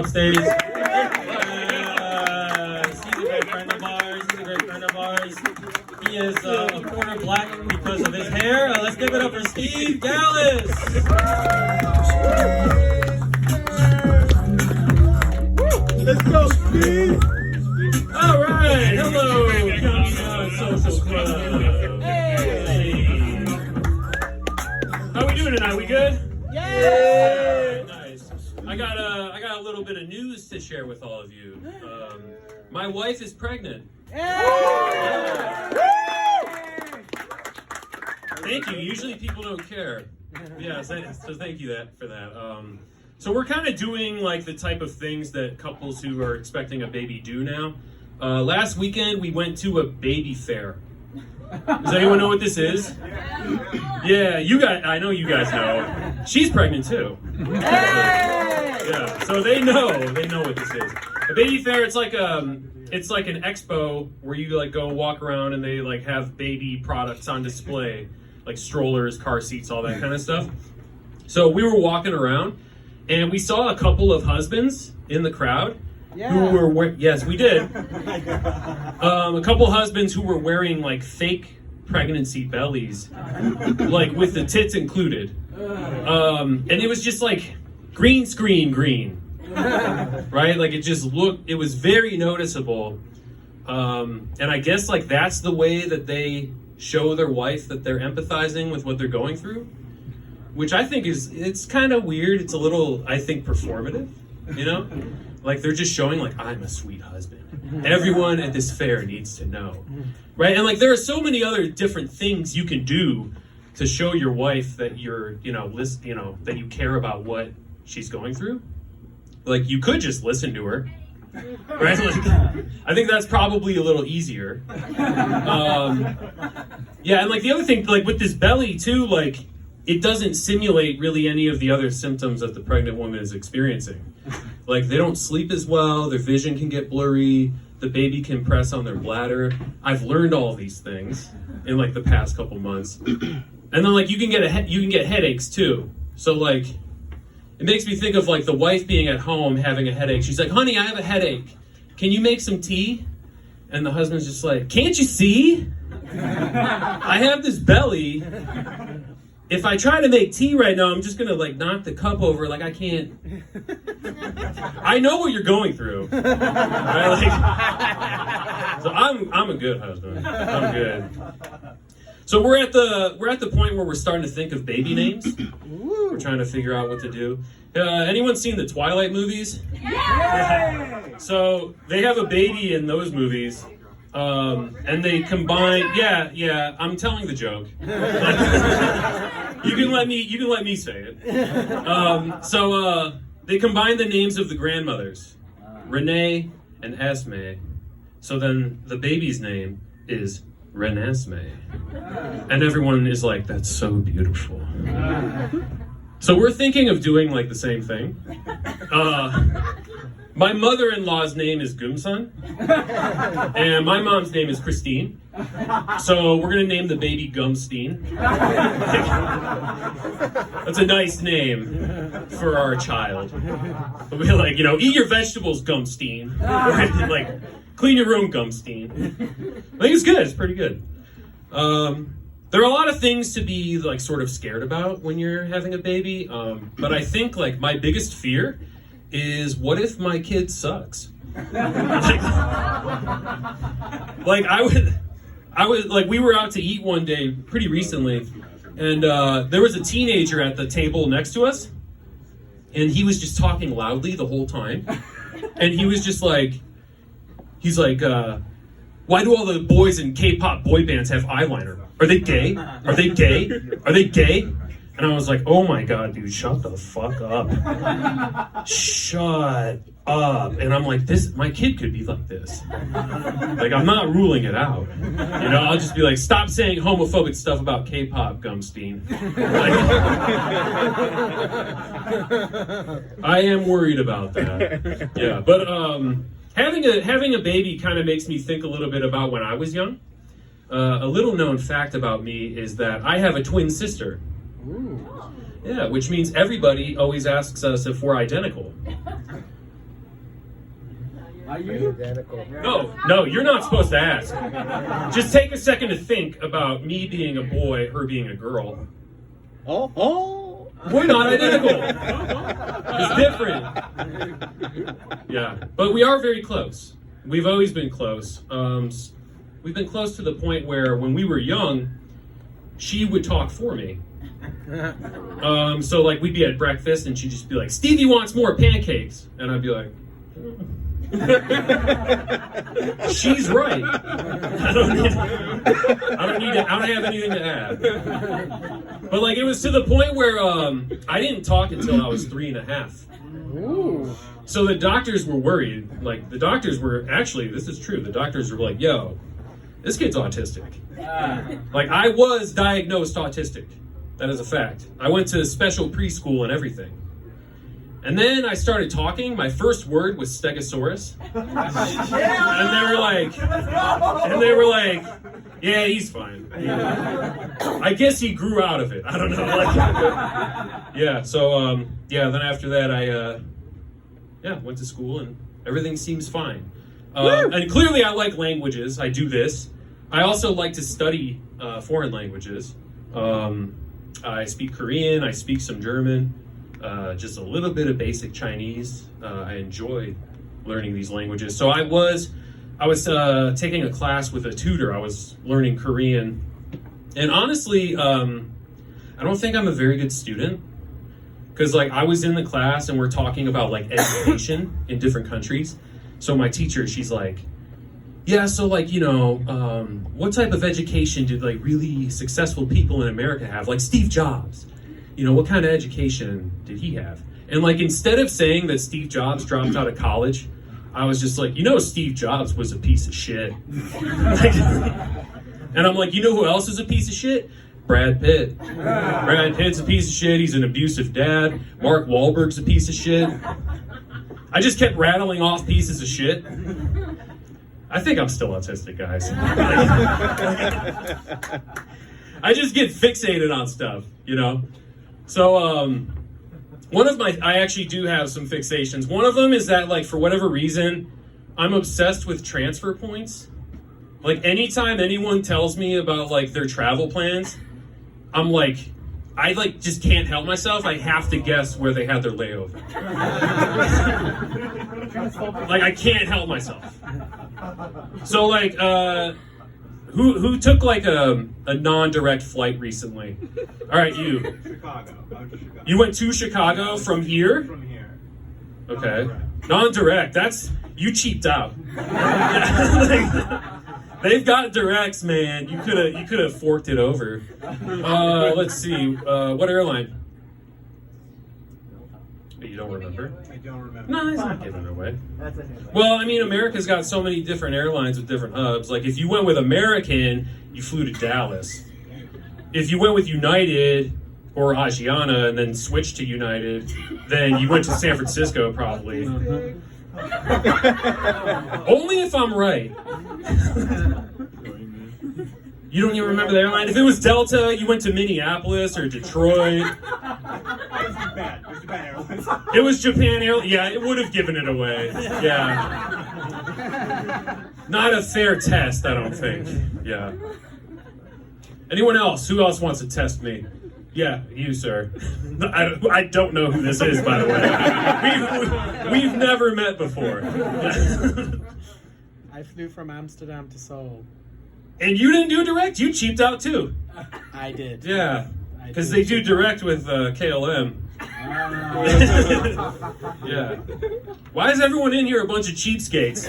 Upstage. He's a great friend of ours. He is a quarter black because of his hair. Let's give it up for Steve Gallus. Let's go, Steve. All right. Hello. Social Club. Hey. How we doing tonight? We good? Yay! Nice. I got a little bit of news to share with all of you. My wife is pregnant. Thank you. Usually people don't care. Yeah, so thank you for that. So we're kind of doing like the type of things that couples who are expecting a baby do now. Last weekend we went to a baby fair. Does anyone know what this is? Yeah, you guys. I know you guys know. She's pregnant too. Yeah, so they know what this is. A baby fair. It's like an expo where you like go walk around and they like have baby products on display, like strollers, car seats, all that kind of stuff. So we were walking around and we saw a couple of husbands in the crowd. Yeah. Who were yes, we did. A couple husbands who were wearing like fake pregnancy bellies, like with the tits included, and it was just like green screen, right? Like it was very noticeable, and I guess like that's the way that they show their wife that they're empathizing with what they're going through, which I think it's kind of weird. It's a little, I think, performative, you know. Like they're just showing like, I'm a sweet husband. Everyone at this fair needs to know, right? And like there are so many other different things you can do to show your wife that you're, that you care about what she's going through. Like you could just listen to her, right? Like I think that's probably a little easier. Yeah, and like the other thing, like with this belly too, like it doesn't simulate really any of the other symptoms that the pregnant woman is experiencing. Like they don't sleep as well, their vision can get blurry, the baby can press on their bladder. I've learned all these things in like the past couple months. And then like you can get headaches too. So like it makes me think of like the wife being at home having a headache. She's like, honey, I have a headache. Can you make some tea? And the husband's just like, can't you see? I have this belly. If I try to make tea right now, I'm just gonna like knock the cup over. Like I can't. I know what you're going through. Right? Like, so I'm a good husband. I'm good. So we're at the point where we're starting to think of baby names. We're trying to figure out what to do. Anyone seen the Twilight movies? Yay! So they have a baby in those movies. And they combine. Yeah. I'm telling the joke. You can let me say it. So they combine the names of the grandmothers, Renee and Esme. So then the baby's name is Renesmee, and everyone is like, "That's so beautiful." So we're thinking of doing like the same thing. My mother-in-law's name is Gumsun, and my mom's name is Christine. So we're gonna name the baby Gumsteen. That's a nice name for our child. We'll be like, eat your vegetables, Gumsteen. Or like, clean your room, Gumsteen. I think it's good. It's pretty good. There are a lot of things to be like sort of scared about when you're having a baby, but I think like my biggest fear is what if my kid sucks? Like I would like we were out to eat one day pretty recently, and there was a teenager at the table next to us, and he was just talking loudly the whole time, and he was just like, why do all the boys in K-pop boy bands have eyeliner? Are they gay? Are they gay? Are they gay? And I was like, oh my God, dude, shut the fuck up. Shut up. And I'm like, my kid could be like this. Like, I'm not ruling it out. I'll just be like, stop saying homophobic stuff about K-pop, Gumsteen. Like, I am worried about that. Yeah, but having a baby kind of makes me think a little bit about when I was young. A little known fact about me is that I have a twin sister. Ooh. Yeah, which means everybody always asks us if we're identical. Are you? No, you're not supposed to ask. Just take a second to think about me being a boy, her being a girl. Oh. We're not identical. It's different. Yeah, but we are very close. We've always been close. We've been close to the point where when we were young, she would talk for me. So like we'd be at breakfast and she'd just be like, "Stevie wants more pancakes," and I'd be like, "She's right. I don't have anything to add." But like it was to the point where I didn't talk until I was 3.5. Ooh. So the doctors were worried. Like the doctors were actually, this is true. The doctors were like, "Yo, this kid's autistic." Like I was diagnosed autistic. That is a fact. I went to special preschool and everything. And then I started talking. My first word was Stegosaurus. And they were like, "Yeah, he's fine." I guess he grew out of it. I don't know. Yeah. So then after that, I went to school and everything seems fine. And clearly, I like languages. I do this. I also like to study foreign languages. I speak Korean. I speak some German. Just a little bit of basic Chinese. I enjoy learning these languages. So I was taking a class with a tutor. I was learning Korean, and honestly, I don't think I'm a very good student because like I was in the class and we're talking about like education in different countries. So my teacher, she's like, "Yeah, so like what type of education did like really successful people in America have? Like Steve Jobs. What kind of education did he have?" And like, instead of saying that Steve Jobs dropped out of college, I was just like, Steve Jobs was a piece of shit. And I'm like, who else is a piece of shit? Brad Pitt. Brad Pitt's a piece of shit. He's an abusive dad. Mark Wahlberg's a piece of shit. I just kept rattling off pieces of shit. I think I'm still autistic, guys. I just get fixated on stuff, So, I actually do have some fixations. One of them is that, like, for whatever reason, I'm obsessed with transfer points. Like, anytime anyone tells me about, like, their travel plans, I'm like, I, like, just can't help myself. I have to guess where they had their layover. Like, I can't help myself. So, like, who took like a non-direct flight recently? All right, you. Chicago. You went to Chicago from here? From here. Okay. Non-direct. You cheaped out. They've got directs, man. You could have forked it over. Let's see. What airline? You don't remember? I don't remember. No, it's not giving it away. Well, I mean, America's got so many different airlines with different hubs. Like, if you went with American, you flew to Dallas. If you went with United or Asiana and then switched to United, then you went to San Francisco, probably. Only if I'm right. You don't even remember the airline? If it was Delta, you went to Minneapolis or Detroit. It was Japan Airlines. Yeah, it would have given it away. Yeah. Not a fair test, I don't think. Yeah. Anyone else? Who else wants to test me? Yeah, you, sir. I don't know who this is, by the way. We've never met before. I flew from Amsterdam to Seoul. And you didn't do direct? You cheaped out too. I did. Yeah, because they do direct with KLM. Yeah. Why is everyone in here a bunch of cheapskates?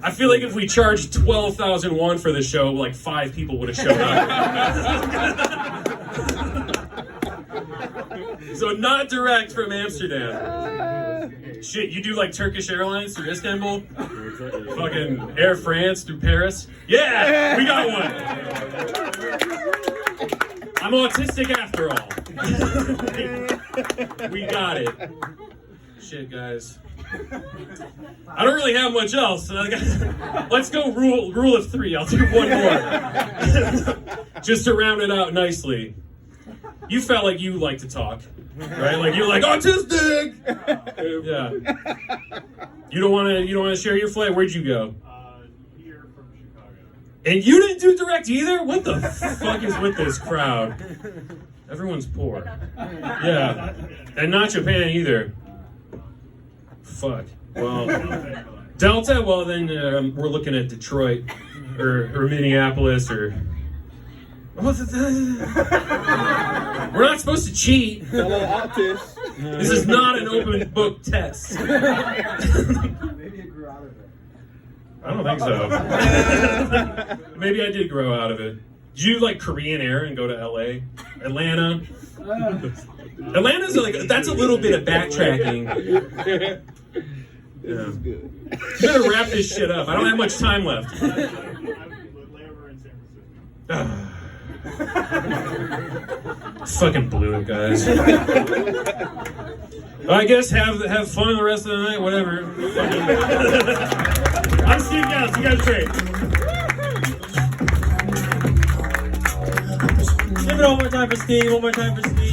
I feel like if we charged 12,000 won for the show, like 5 people would have showed up. So not direct from Amsterdam. Shit, you do like Turkish Airlines through Istanbul? Fucking Air France through Paris? Yeah, we got one. I'm autistic after all. We got it. Shit, guys. I don't really have much else. Let's go rule of 3. I'll do one more. Just to round it out nicely. You felt like you like to talk. right? Like you're like autistic. Yeah. You don't want to share your flight. Where'd you go? Here from Chicago. And you didn't do direct either? What the fuck is with this crowd? Everyone's poor. Yeah. And not Japan either. Fuck. Well, Delta? Well, then we're looking at Detroit or Minneapolis or... We're not supposed to cheat. Fellow autist. This is not an open book test. Maybe it grew out of it. I don't think so. Maybe I did grow out of it. Did you like Korean Air and go to LA? Atlanta? Atlanta's like, that's a little bit of backtracking. This is good. You better wrap this shit up. I don't have much time left. Layover in San Francisco. Fucking blew it, guys. I guess have fun the rest of the night, whatever. I'm Steve Gals. You guys are great. Give it one more time for Steve. One more time for Steve.